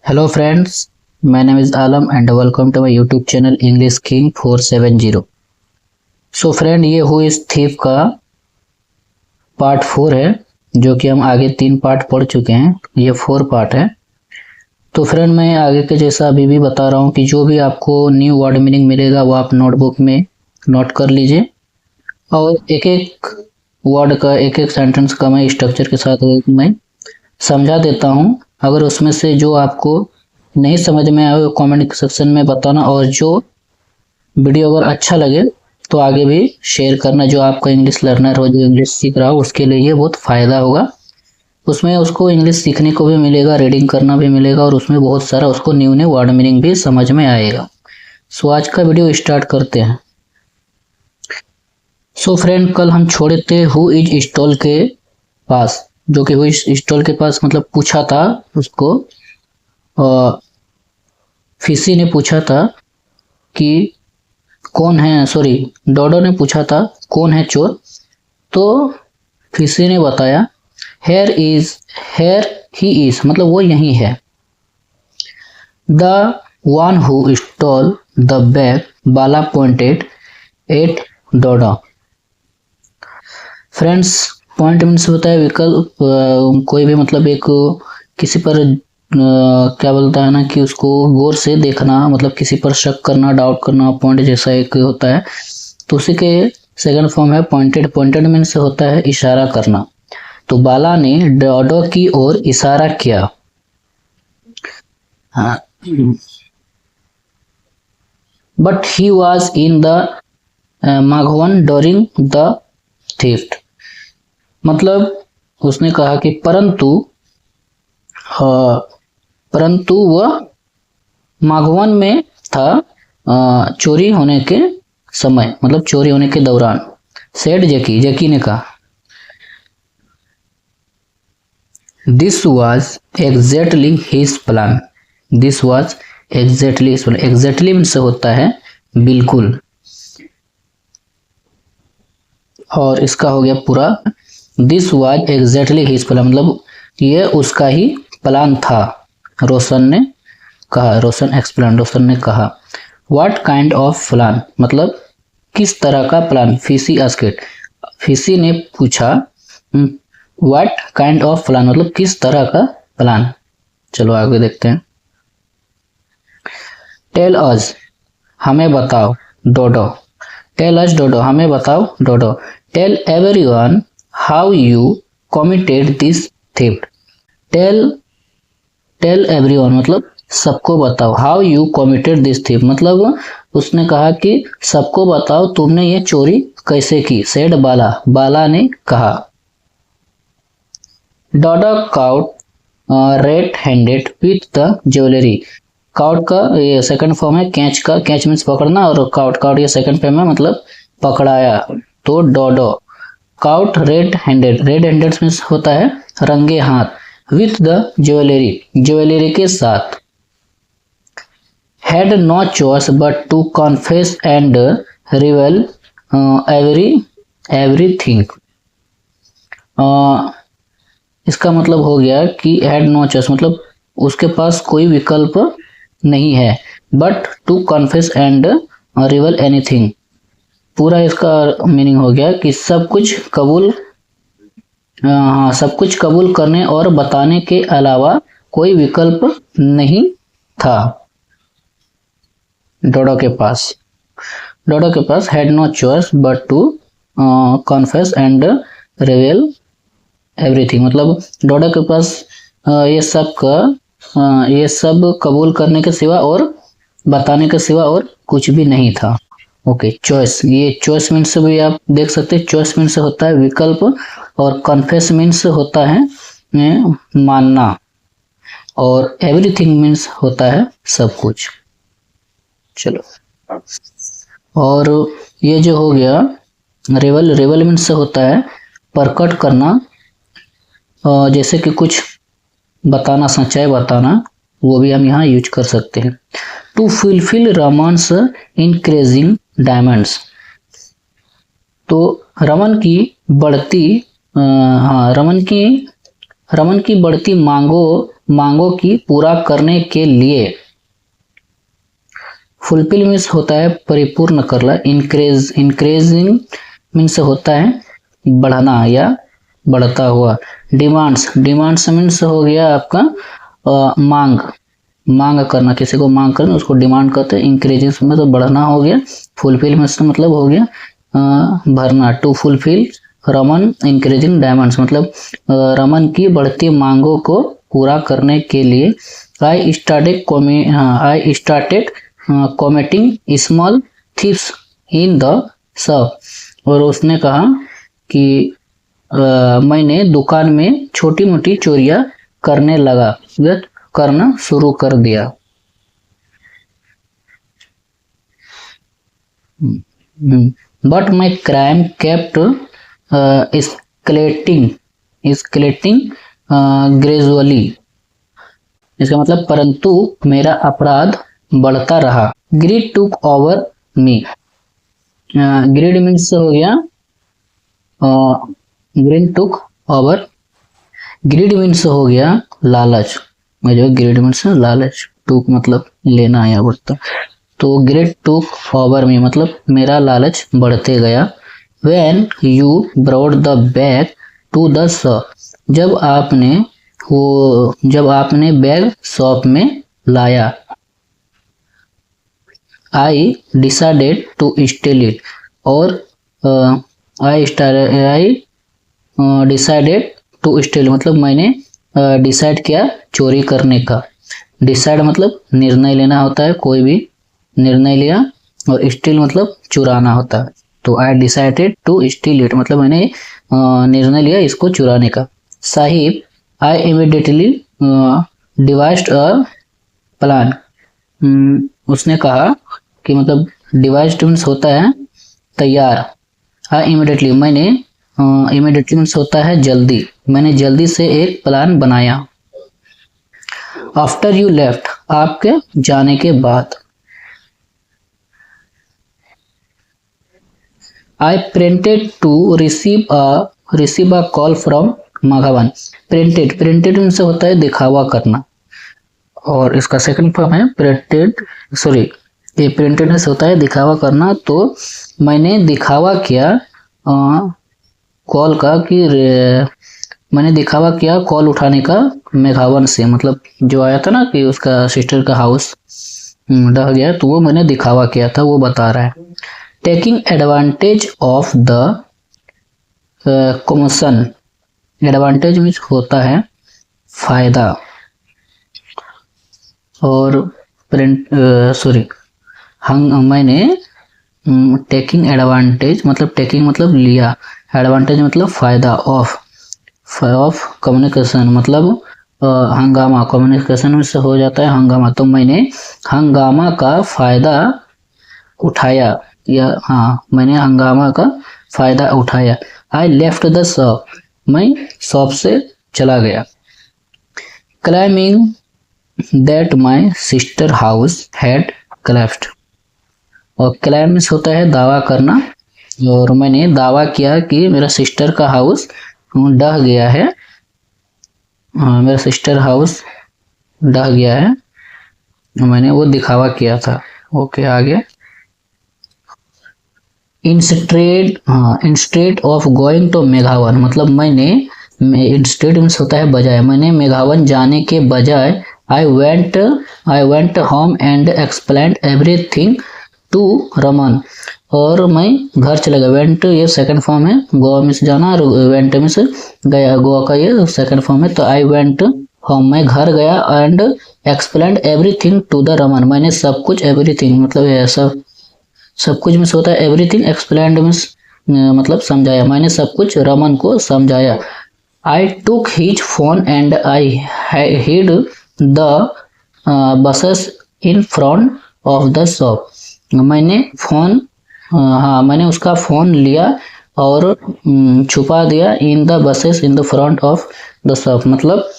Hello friends, my name is Alam and welcome to my YouTube channel English King 470। So friend ये who is thief का part 4 है, जो कि हम आगे 3 पार्ट पढ़ चुके हैं। ये 4 पार्ट है। तो फ्रेंड मैं आगे के जैसा अभी भी बता रहा हूँ कि जो भी आपको न्यू वर्ड मीनिंग मिलेगा वो आप नोटबुक में नोट कर लीजिए और एक एक वर्ड का एक एक सेंटेंस का मैं स्ट्रक्चर के साथ मैं समझा देता हूँ। अगर उसमें से जो आपको नहीं समझ में आए कमेंट सेक्शन में बताना, और जो वीडियो अगर अच्छा लगे तो आगे भी शेयर करना। जो आपका इंग्लिश लर्नर हो, जो इंग्लिश सीख रहा हो, उसके लिए ये बहुत फ़ायदा होगा। उसमें उसको इंग्लिश सीखने को भी मिलेगा, रीडिंग करना भी मिलेगा और उसमें बहुत सारा उसको न्यू न्यू वर्ड मीनिंग भी समझ में आएगा। सो आज का वीडियो स्टार्ट करते हैं। सो फ्रेंड कल हम छोड़े थे हु इज स्टॉल के पास, जो कि हु इज स्टॉल के पास मतलब पूछा था उसको, फिशी ने पूछा था कि कौन है, सॉरी डोडो ने पूछा था कौन है चोर। तो फिशी ने बताया हेयर ही इज, मतलब वो यही है। The one who stole the bag, Bala pointed at Dodo. Friends point means होता है विकल्प, कोई भी मतलब एक किसी पर क्या बोलता है ना कि उसको गौर से देखना, मतलब किसी पर शक करना, डाउट करना, पॉइंट जैसा एक होता है। तो उसी के सेकंड फॉर्म है पॉइंटेड। पॉइंटेड मीन्स होता है इशारा करना। तो बाला ने डोडो की ओर इशारा किया। But he was in the माघवन ड्यूरिंग द थेफ्ट, मतलब उसने कहा कि परंतु वह माघवन में था चोरी होने के समय, मतलब चोरी होने के दौरान। सेड जकी ने कहा this was exactly his plan. This was exactly his plan. Exactly means होता है बिल्कुल, और इसका हो गया पूरा। This was exactly his plan, मतलब ये उसका ही प्लान था। रोशन ने कहा, रोशन एक्सप्लेन, रोशन ने कहा। व्हाट काइंड ऑफ प्लान, मतलब किस तरह का प्लान। फिशी आस्क्ड, फिशी ने पूछा। व्हाट काइंड ऑफ प्लान, मतलब किस तरह का प्लान। चलो आगे देखते हैं। टेल अस, हमें बताओ डोडो। टेल अस डोडो, हमें बताओ Dodo. Tell everyone how you committed this theft. Tell everyone मतलब सबको बताओ। How you committed this thief, मतलब उसने कहा कि सबको बताओ तुमने ये चोरी कैसे की। सेड बाला, बाला ने कहा। Dodo caught red handed with the jewellery. Caught का ये सेकंड फॉर्म है कैच का। कैच मीन्स पकड़ना, और काउट ये सेकंड फॉर्म है मतलब पकड़ाया। तो Dodo caught red handed, red handed means होता है रंगे हाथ। विथ द ज्वेलरी, ज्वेलरी के साथ। had no choice but to confess and reveal everything। इसका मतलब हो गया कि had no choice मतलब उसके पास कोई विकल्प नहीं है। but to confess and reveal anything, पूरा इसका मीनिंग हो गया कि सब कुछ कबूल, हाँ सब कुछ कबूल करने और बताने के अलावा कोई विकल्प नहीं था डोडो के पास। डोडो के पास had no choice but to confess and reveal everything, मतलब डोडो के पास ये सब कबूल करने के सिवा और बताने के सिवा और कुछ भी नहीं था। ओके चॉइस, ये चॉइस मीन्स भी आप देख सकते हैं। चॉइस मीन्स होता है विकल्प, और कन्फेस मीन्स होता है मानना, और एवरीथिंग मीन्स होता है सब कुछ। चलो, और ये जो हो गया रेवल, रेवल मीन्स होता है प्रकट करना, जैसे कि कुछ बताना, सच्चाई बताना, वो भी हम यहाँ यूज कर सकते हैं। टू फुलफिल रमन्स इंक्रीजिंग डायमंड्स, तो रमन की बढ़ती रमन की बढ़ती मांगों मांगों की पूरा करने के लिए। फुलफिल मीन्स होता है परिपूर्ण करना, इंक्रेजिंग मीन्स होता है बढ़ना या बढ़ता हुआ। डिमांड्स मीन्स हो गया आपका मांग करना, किसी को मांग करना उसको डिमांड कहते हैं। इंक्रीजिंग मतलब बढ़ना हो गया। फुलफिल मतलब हो गया भरना। To fulfil Raman increasing demands मतलब रमन की बढ़ती मांगों को पूरा करने के लिए I started committing small thieves in the shop. और उसने कहा कि मैंने दुकान में छोटी मोटी चोरियां करने लगा, करना शुरू कर दिया। But my crime kept escalating gradually. इसका मतलब परंतु मेरा अपराध बढ़ता रहा। Greed took over me. Greed means हो गया greed took over. Greed means हो गया लालच। जो ग्रीड मीन्स लालच, टुक मतलब लेना या बढ़ता। तो ग्रीड टुक ओवर मी मतलब मेरा लालच बढ़ते गया। When you brought the bag to the shop. जब आपने बैग शॉप में लाया। I decided to steal it. और आई डिसाइडेड टू स्टील मतलब मैंने डिसाइड किया चोरी करने का। डिसाइड मतलब निर्णय लेना होता है, कोई भी निर्णय लिया। और स्टील मतलब चुराना होता है। तो I decided to steal it मतलब मैंने निर्णय लिया इसको चुराने का। साहिब I immediately devised a plan. उसने कहा कि मतलब डिवाइस्ड मीन्स होता है तैयार। आई इमीडिएटली मैंने इमीडिएटली मीन्स होता है जल्दी। मैंने जल्दी से एक प्लान बनाया। आफ्टर यू लेफ्ट आपके जाने के बाद। I pretended to receive a call from माघवन। प्रिंटेड मीन्स होता है दिखावा करना। और इसका सेकंड फॉर्म है प्रिंटेड होता है दिखावा करना। तो मैंने दिखावा किया कॉल का कि मैंने दिखावा किया कॉल उठाने का मेघावन से। मतलब जो आया था ना कि उसका सिस्टर का हाउस ढह गया, तो वो मैंने दिखावा किया था, वो बता रहा है। Taking advantage of the commission. Advantage means होता है फायदा। और मैंने टेकिंग एडवांटेज मतलब लिया। एडवांटेज मतलब फायदा। ऑफ कम्युनिकेशन मतलब हंगामा। कम्युनिकेशन में से हो जाता है हंगामा। तो मैंने हंगामा का फायदा उठाया, या मैंने हंगामा का फायदा उठाया। आई लेफ्ट द शॉप मैं शॉप से चला गया। Climbing that my sister house had collapsed। और क्लाइम होता है दावा करना। और मैंने दावा किया कि मेरा सिस्टर का हाउस ढह गया है। मेरा सिस्टर हाउस ढह गया है, मैंने वो दिखावा किया था। ओके आगे। इंस्टेड ऑफ गोइंग टू मेघावन मतलब मैंने इंस्टेड मीन्स होता है बजाय। मैंने मेघावन जाने के बजाय I went home and explained everything to Raman. और मैं घर चला गया। वेंट ये सेकंड फॉर्म है, गोवा मीन्स जाना, और वेंट मीन्स गया, गोवा का ये सेकंड फॉर्म है। तो आई वेंट होम मैं घर गया, and explained everything to the Raman मैंने सब कुछ, एवरीथिंग मतलब ऐसा सब कुछ मीन्स होता है एवरीथिंग। एक्सप्लेन्ड मीन्स मतलब समझाया। मैंने सब कुछ रमन को समझाया। I took his phone and I hid the buses in front of the shop. मैंने मैंने उसका फोन लिया और छुपा दिया in the buses in the front of the shop मतलब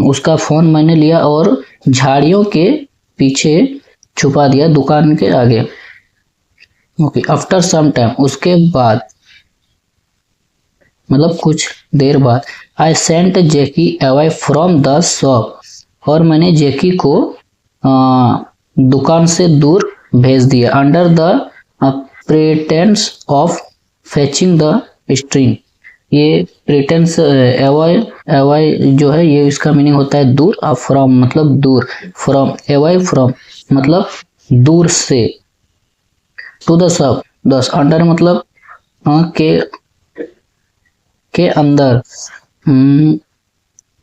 उसका फोन मैंने लिया और झाड़ियों के पीछे छुपा दिया दुकान के आगे। ओके। आफ्टर सम टाइम उसके बाद मतलब कुछ देर बाद। I sent Jackie away from the shop, और मैंने जैकी को दुकान से दूर भेज दिया। Under the pretence of fetching the string, ये प्रेटेंस अवॉइड अवॉइड जो है ये इसका मीनिंग होता है दूर, और फ्रॉम मतलब दूर, फ्रॉम अवॉइड फ्रॉम मतलब दूर से, टू द शॉप दस अंडर मतलब के अंदर।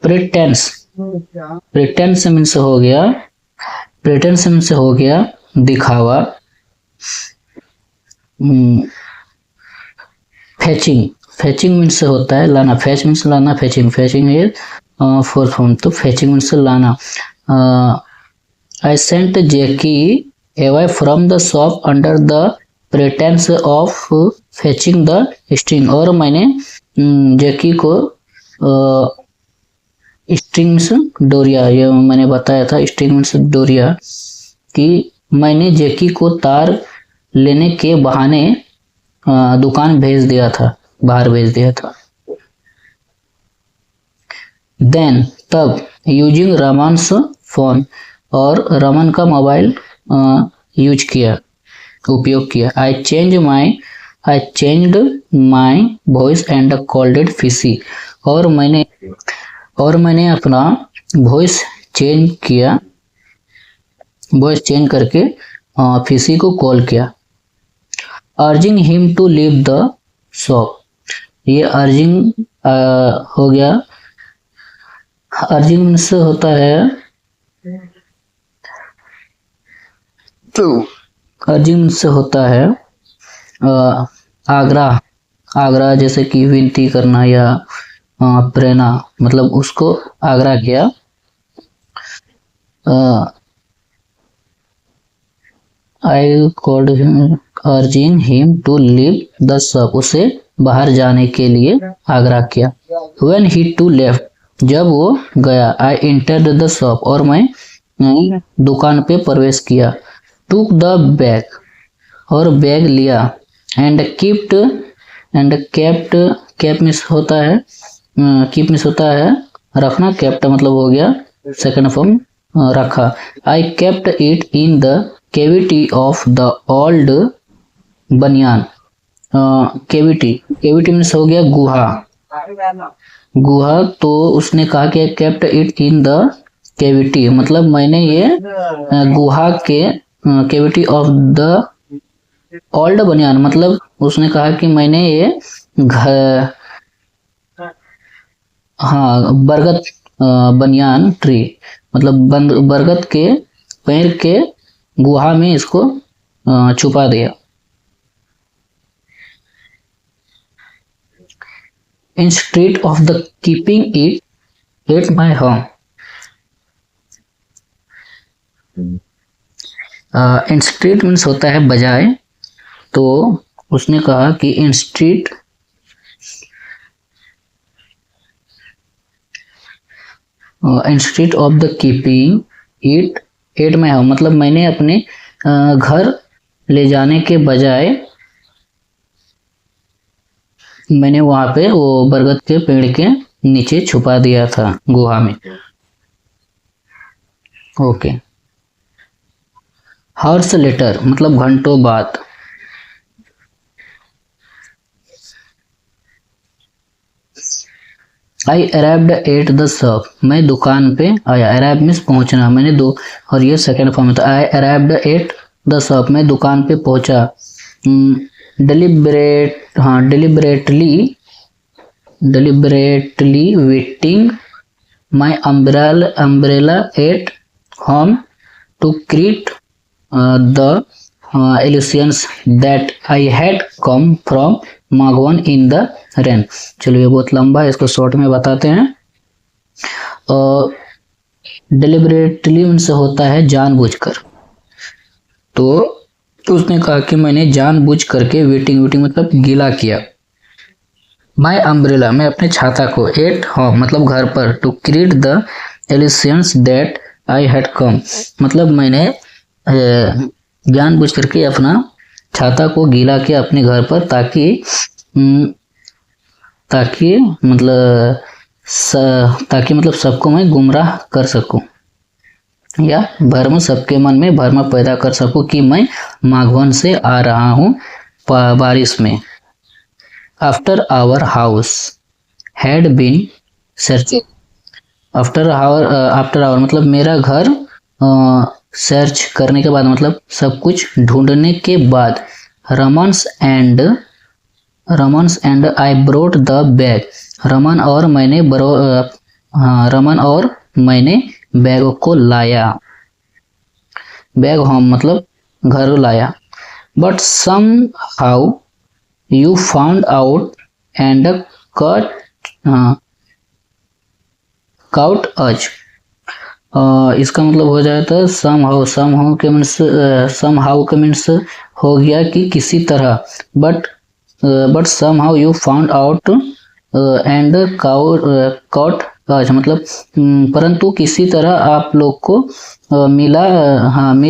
प्रेटेंस प्रेटेंस मीन्स हो गया, प्रेटेंस मीन्स हो गया दिखावा। फेचिंग फेचिंग मीन्स होता है लाना, फेच मीन्स लाना, फेचिंग फेचिंग है फोर्थ फॉर्म, तो फेचिंग मीन्स लाना। I sent Jackie away from the shop under the pretence of fetching the string, और मैंने जैकी को स्ट्रिंग्स डोरिया, ये मैंने बताया था स्ट्रिंग मीन्स डोरिया, कि मैंने जैकी को तार लेने के बहाने दुकान भेज दिया था, बाहर भेज दिया था। देन तब, यूजिंग रमन्स फोन, और रमन का मोबाइल यूज किया, उपयोग किया। I changed my voice and called Fishy, और मैंने अपना वॉइस चेंज किया, वॉइस चेंज करके फिशी को कॉल किया। Urging him to leave the shop, ये अर्जिंग हो गया, अर्जिंग मीन्स होता है अर्जिंग मीन्स होता है आग्रह, आग्रह जैसे कि विनती करना या प्रेरणा, मतलब उसको आग्रह किया। I called urging him to leave the shop, उसे बाहर जाने के लिए आग्रह किया। व्हेन ही टू लेफ्ट, जब वो गया। आई एंटर्ड द शॉप, और मैं दुकान पे प्रवेश किया। टुक द बैग, और बैग लिया। एंड केप्ट कैप मिस होता है, कीप मिस होता है रखना, केप्ट मतलब हो गया सेकंड फॉर्म रखा। I kept it in the cavity of the old बनियान। कैविटी मीन्स हो गया गुहा, गुहा, तो उसने कहा कि kept it in the cavity, मतलब मैंने ये गुहा के कैविटी ऑफ द ओल्ड बनियान, मतलब उसने कहा कि मैंने ये घर, हाँ बरगद बनियान ट्री, मतलब बरगद के पेड़ के गुहा में इसको छुपा दिया। Instead of the keeping it at my home, instead means होता है बजाय, तो उसने कहा कि instead instead of the keeping it at my home, मतलब मैंने अपने घर ले जाने के बजाय मैंने वहां पे वो बरगद के पेड़ के नीचे छुपा दिया था गुहा में। ओके। हॉर्स लेटर मतलब घंटों बाद। आई अराइव्ड एट द शॉप, मैं दुकान पे आया। अराइव मीन्स पहुंचना, मैंने दो, और ये सेकंड फॉर्म है, तो आई अराइव्ड एट द शॉप, मैं दुकान पे पहुंचा। deliberately wetting my umbrella at home to create the illusions that I had come from Magwan in the rain। चलो ये बहुत लंबा है, इसको शॉर्ट में बताते हैं। deliberately मीन्स होता है जानबूझकर, तो उसने कहा कि मैंने जानबूझ करके वेटिंग मतलब गीला किया। माई अम्ब्रेला, मैं अपने छाता को, एट होम मतलब घर पर, to create the illusions that I had come, मतलब मैंने जानबूझ करके अपना छाता को गीला किया अपने घर पर, ताकि मतलब ताकि मतलब सबको मैं गुमराह कर सकूं या भ्रम, सबके मन में भ्रम पैदा कर सकूं कि मैं माघवन से आ रहा हूँ बारिश में। After our house had been searching. After our मतलब मेरा घर सर्च करने के बाद, मतलब सब कुछ ढूंढने के बाद। Raman's and I brought the bag. Raman और मैंने बैग को लाया। बैग होम मतलब घर लाया। But somehow you found out and caught us. इसका मतलब हो जाता है सम हाउ के मीन्स हो गया कि किसी तरह, but somehow you found out and caught अच मतलब परंतु किसी तरह आप लोग को मिल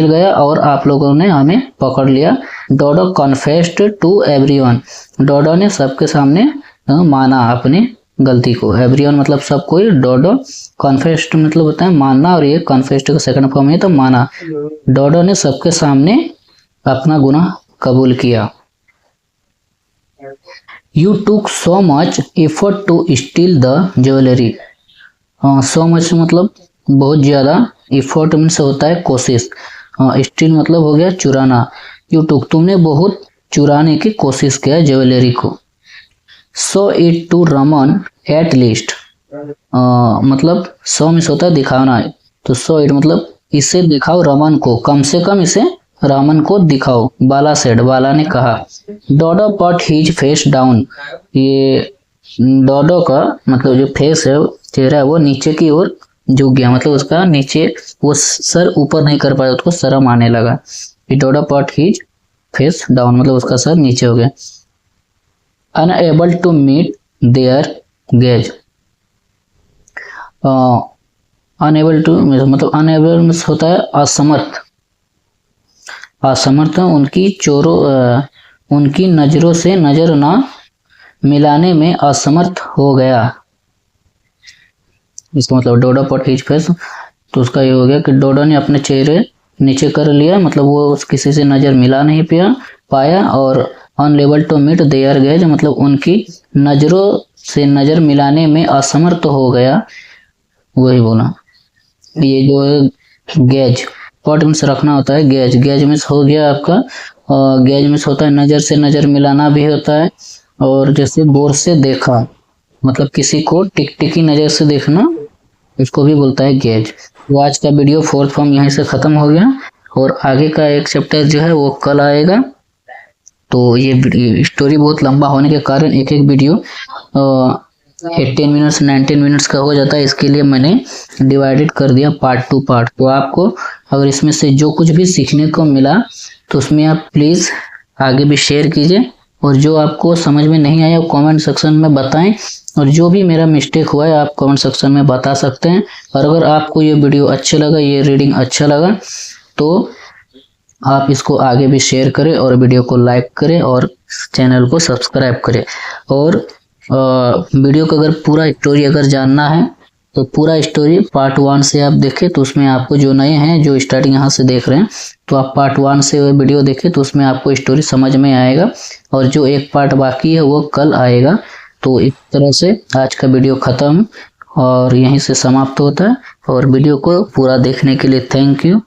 गया और आप लोगों ने हमें पकड़ लिया। डोडो कॉन्फेस्ड टू एवरीवन। डोडो ने सबके सामने माना अपनी गलती को। एवरीवन मतलब सब कोई। डोडो कॉन्फेस्ड मतलब होता है मानना, और ये कॉन्फेस्ड का सेकंड फॉर्म है तो माना। डोडो ने सबके सामने अपना गुनाह कबूल किया। You took so much effort to steal the jewellery. So much मतलब बहुत ज्यादा, एफर्ट मीन्स होता है कोशिश, स्टील मतलब हो गया चुराना। यू टुक तुमने बहुत चुराने की कोशिश किया ज्वेलरी को। So it to remain at least. मतलब सो मीन्स होता है दिखाना है, तो सो इट मतलब इसे दिखाओ रमन को, कम से कम इसे रामन को दिखाओ। बाला सेड बाला ने कहा। डोडो पट हिज फेस डाउन। ये डोडो का मतलब जो फेस है, चेहरा है, वो नीचे की ओर झुक गया, मतलब उसका नीचे वो सर ऊपर नहीं कर पाया, उसको शर्म आने लगा। डोडो पट हिज फेस डाउन मतलब उसका सर नीचे हो गया। Unable to meet their gaze. Unable to मतलब अनएबल होता है असमर्थ। असमर्थ उनकी नजरों से नजर ना मिलाने में असमर्थ हो गया। इसका मतलब डोडो पट हिज फेस, तो उसका ये हो गया कि डोडो ने अपने चेहरे नीचे कर लिया, मतलब वो किसी से नजर मिला नहीं पाया। और unable to meet their gaze मतलब उनकी नजरों से नजर मिलाने में असमर्थ हो गया, वही बोला। ये जो गेज पट मीन्स रखना होता है, गेज मीन्स हो गया आपका, गेज मीन्स होता है नजर से नजर मिलाना भी होता है। और जैसे गौर से देखा मतलब किसी को टिकटिकी नजर से देखना, इसको भी बोलता है गेज। तो आज का वीडियो फोर्थ फॉर्म यहीं से खत्म हो गया, और आगे का एक चैप्टर जो है वो कल आएगा। तो ये स्टोरी बहुत लंबा होने के कारण एक वीडियो 18 मिनट्स 19 मिनट्स का हो जाता है, इसके लिए मैंने डिवाइडेड कर दिया पार्ट टू पार्ट। तो आपको अगर इसमें से जो कुछ भी सीखने को मिला तो उसमें आप प्लीज़ आगे भी शेयर कीजिए, और जो आपको समझ में नहीं आया वो कमेंट सेक्शन में बताएं, और जो भी मेरा मिस्टेक हुआ है आप कमेंट सेक्शन में बता सकते हैं। और अगर आपको ये वीडियो अच्छा लगा, ये रीडिंग अच्छा लगा, तो आप इसको आगे भी शेयर करें और वीडियो को लाइक करें और चैनल को सब्सक्राइब करें। और वीडियो का अगर पूरा स्टोरी अगर जानना है तो पूरा स्टोरी पार्ट 1 से आप देखें, तो उसमें आपको जो नए हैं जो स्टार्टिंग यहाँ से देख रहे हैं तो आप पार्ट 1 से वीडियो देखें, तो उसमें आपको स्टोरी समझ में आएगा। और जो एक पार्ट बाकी है वो कल आएगा। तो इस तरह से आज का वीडियो ख़त्म और यहीं से समाप्त होता है। और वीडियो को पूरा देखने के लिए थैंक यू।